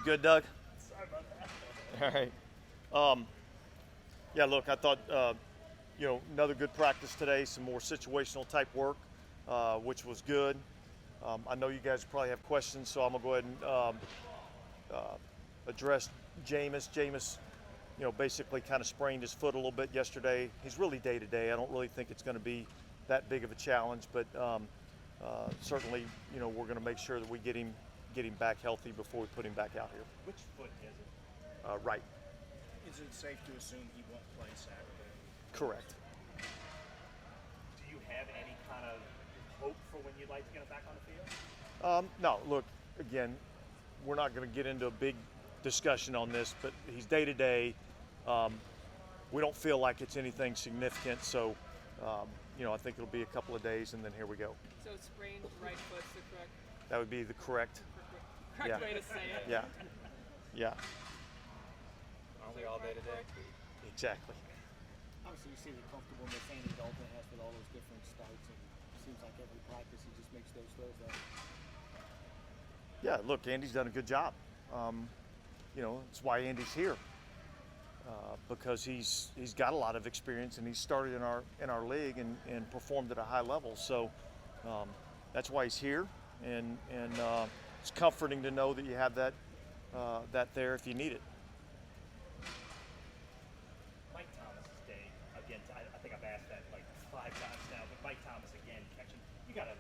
good, Doug? Sorry about that. All right. Yeah, look, I thought, another good practice today, some more situational type work, which was good. I know you guys probably have questions, so I'm going to go ahead and address Jameis. Jameis, basically kind of sprained his foot a little bit yesterday. He's really day-to-day. I don't really think it's going to be that big of a challenge, but certainly, we're going to make sure that we get him back healthy before we put him back out here. Which foot is it? Right. Is it safe to assume he won't play Saturday? Correct. Do you have any kind of hope for when you'd like to get him back on the field? No, look, again, we're not going to get into a big discussion on this, but he's day-to-day. We don't feel like it's anything significant, so, I think it'll be a couple of days, and then here we go. So sprained right foot's the correct That would be the correct. Yeah. way to say it. Yeah. Yeah. Aren't we all day to day? Exactly. Obviously, you seem comfortable in this Andy Dalton has with all those different starts, and it seems like every practice he just makes those throws there. Yeah, look, Andy's done a good job. It's why Andy's here, because he's got a lot of experience and he's started in our league and performed at a high level. So that's why he's here, and it's comforting to know that you have that there if you need it. Mike Thomas' day again. I think I've asked that like 5 times now, but Mike Thomas again catching. You got to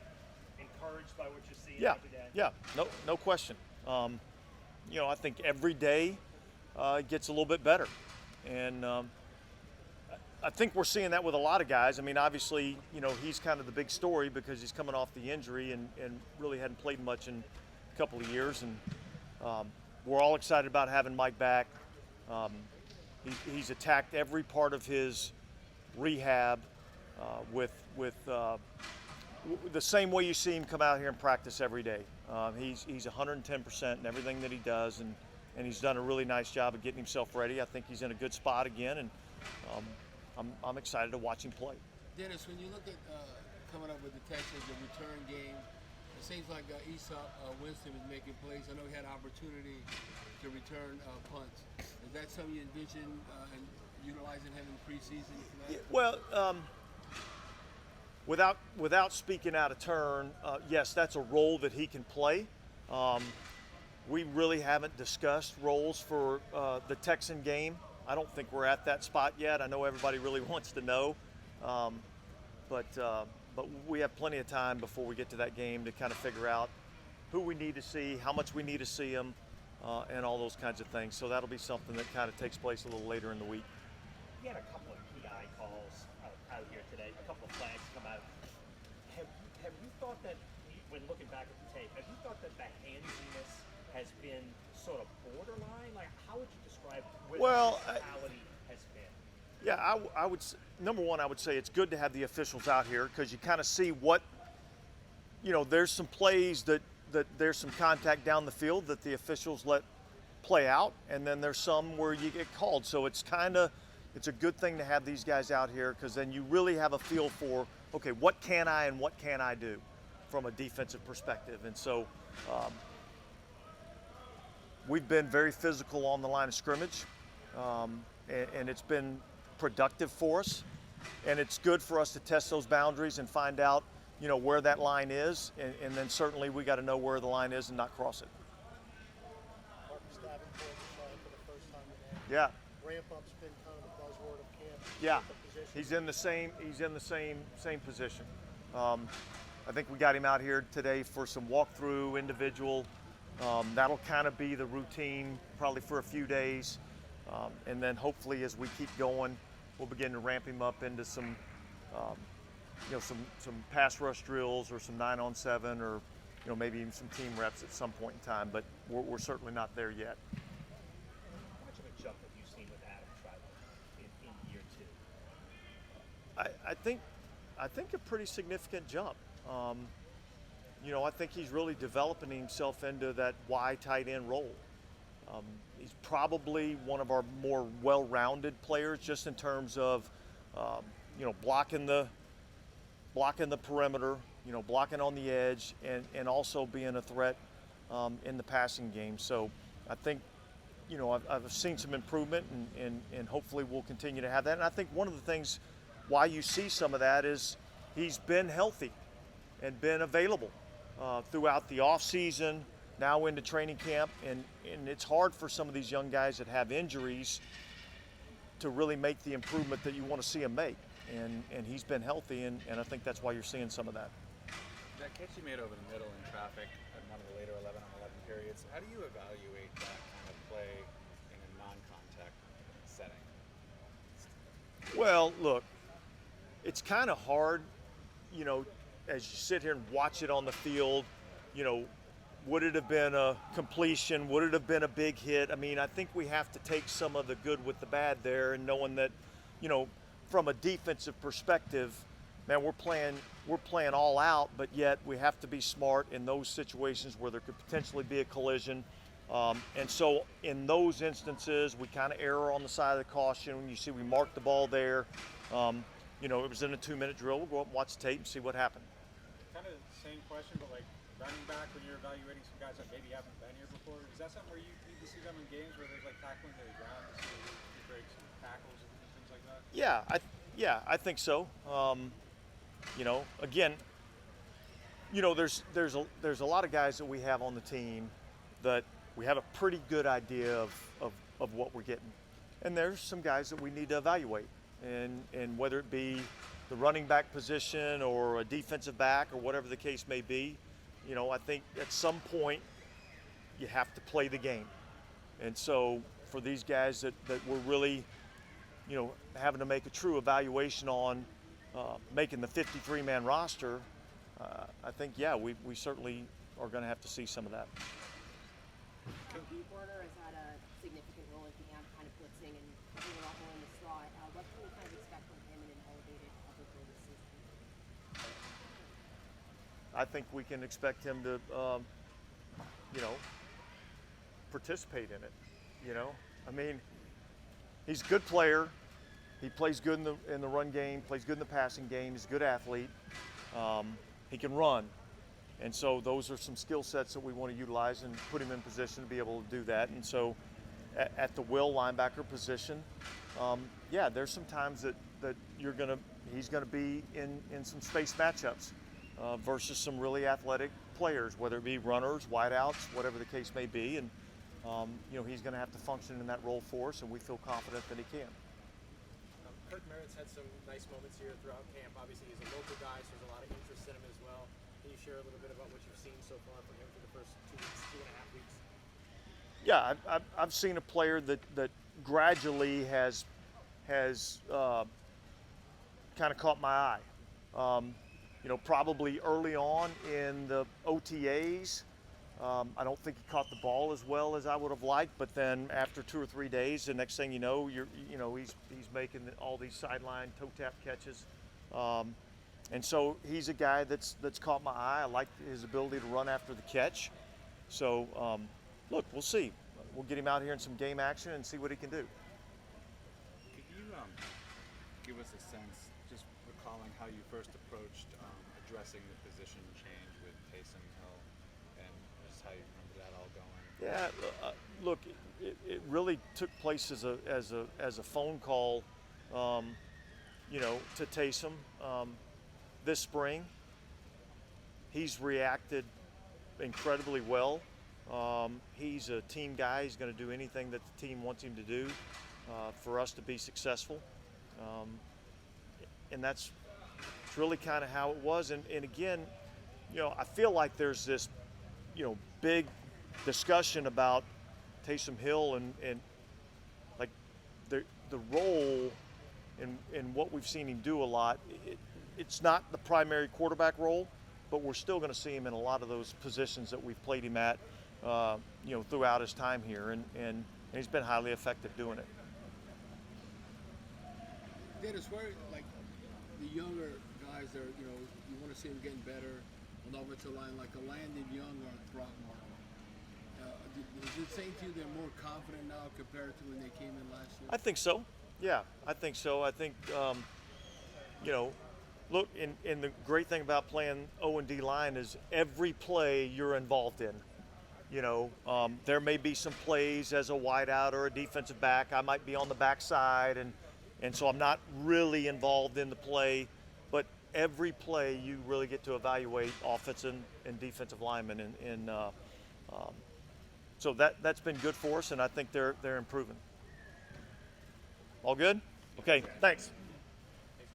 encouraged by what you're seeing every day. Yeah, no question. I think every day it gets a little bit better, and I think we're seeing that with a lot of guys. I mean, obviously, he's kind of the big story because he's coming off the injury and really hadn't played much in a couple of years, and we're all excited about having Mike back. He's attacked every part of his rehab with the same way you see him come out here and practice every day. He's 110% in everything that he does, and he's done a really nice job of getting himself ready. I think he's in a good spot again, and I'm excited to watch him play. Dennis, when you look at coming up with the Texans, the return game, it seems like Winston is making plays. I know he had an opportunity to return punts. Is that something you envision and utilizing him in preseason for that? Yeah, well, without speaking out of turn, yes, that's a role that he can play. We really haven't discussed roles for the Texan game. I don't think we're at that spot yet. I know everybody really wants to know, but we have plenty of time before we get to that game to kind of figure out who we need to see, how much we need to see them, and all those kinds of things. So that'll be something that kind of takes place a little later in the week. He had a couple of PI calls out here today, a couple of flags come out. Have you thought that, when looking back at the tape, have you thought that the handiness has been sort of borderline? Like, how would you describe where the physicality has been? Yeah, I would. Number one, I would say it's good to have the officials out here because you kind of see what, there's some plays that there's some contact down the field that the officials let play out, and then there's some where you get called. So it's a good thing to have these guys out here because then you really have a feel for, okay, what can I and what can't I do from a defensive perspective. And so we've been very physical on the line of scrimmage, and it's been productive for us. And it's good for us to test those boundaries and find out, where that line is. And then certainly we got to know where the line is and not cross it. Marcus Davenport for the first time in Yeah. Ramp up's been kind of the buzzword of camp. Yeah, The position. he's in the same position. I think we got him out here today for some walkthrough individual. That'll kind of be the routine probably for a few days, and then hopefully as we keep going, we'll begin to ramp him up into some pass rush drills or some 9-on-7 or maybe even some team reps at some point in time. But we're certainly not there yet. How much of a jump have you seen with Adam Tribal in year 2? I think a pretty significant jump. I think he's really developing himself into that Y tight end role. He's probably one of our more well-rounded players just in terms of, blocking the perimeter, blocking on the edge, and also being a threat in the passing game. So I think, I've seen some improvement, and hopefully we'll continue to have that. And I think one of the things why you see some of that is he's been healthy and been available throughout the off season, now into training camp, and it's hard for some of these young guys that have injuries to really make the improvement that you want to see him make. And he's been healthy, and I think that's why you're seeing some of that. That catch you made over the middle in traffic in one of the later 11-on-11 periods, how do you evaluate that kind of play in a non-contact setting? Well, look, it's kind of hard, as you sit here and watch it on the field, would it have been a completion? Would it have been a big hit? I mean, I think we have to take some of the good with the bad there, and knowing that, from a defensive perspective, man, we're playing all out, but yet we have to be smart in those situations where there could potentially be a collision. And so in those instances, we kind of err on the side of the caution. When you see we marked the ball there, it was in a 2-minute drill. We'll go up and watch the tape and see what happened. Kind of the same question, but like running back, when you're evaluating some guys that maybe haven't been here before, is that something where you need to see them in games where there's like tackling to the ground to see who breaks tackles and things like that? I think so. Again, there's a lot of guys that we have on the team that we have a pretty good idea of what we're getting, and there's some guys that we need to evaluate, and whether it be the running back position or a defensive back or whatever the case may be, I think at some point you have to play the game, and so for these guys that we're really, having to make a true evaluation on making the 53-man roster, I think, we certainly are going to have to see some of that. Warner has had a significant role in camp, kind of blitzing and putting a lot more in the slot. What can we kind of expect from him in an elevated public this season? I think we can expect him to, participate in it. I mean, he's a good player. He plays good in the run game, plays good in the passing game. He's a good athlete. He can run. And so those are some skill sets that we want to utilize and put him in position to be able to do that. And so at the will linebacker position, there's some times that he's going to be in some space matchups versus some really athletic players, whether it be runners, wideouts, whatever the case may be. And, he's going to have to function in that role for us, and we feel confident that he can. Kirk Merritt's had some nice moments here throughout camp. Obviously, he's a local guy, so there's a lot of interest in him as well. Can you share a little bit about what you've seen so far from him for the first 2 weeks, 2.5 weeks? Yeah, I've seen a player that gradually has kind of caught my eye. Probably early on in the OTAs, I don't think he caught the ball as well as I would have liked. But then after 2 or 3 days, the next thing you know, he's making all these sideline toe tap catches. And so he's a guy that's caught my eye. I like his ability to run after the catch. So, look, we'll see. We'll get him out here in some game action and see what he can do. Could you give us a sense, just recalling how you first approached addressing the position change with Taysom Hill, and just how you remember that all going? Yeah, look, it really took place as a phone call, to Taysom this spring. He's reacted incredibly well. He's a team guy. He's going to do anything that the team wants him to do for us to be successful. And that's really kind of how it was. And again, I feel like there's this, big discussion about Taysom Hill and like the role in what we've seen him do a lot. It's not the primary quarterback role, but we're still going to see him in a lot of those positions that we've played him at, throughout his time here, and he's been highly effective doing it. Dennis, where like the younger guys are, you want to see them getting better on the offensive line, like a Landon Young or a Throckmorton. Does it say to you they're more confident now compared to when they came in last year? I think so. Yeah, I think so. I think, look, and the great thing about playing O&D line is every play you're involved in. There may be some plays as a wideout or a defensive back. I might be on the backside, and so I'm not really involved in the play. But every play, you really get to evaluate offensive and defensive linemen, and so that's been good for us, and I think they're improving. All good? Okay, thanks.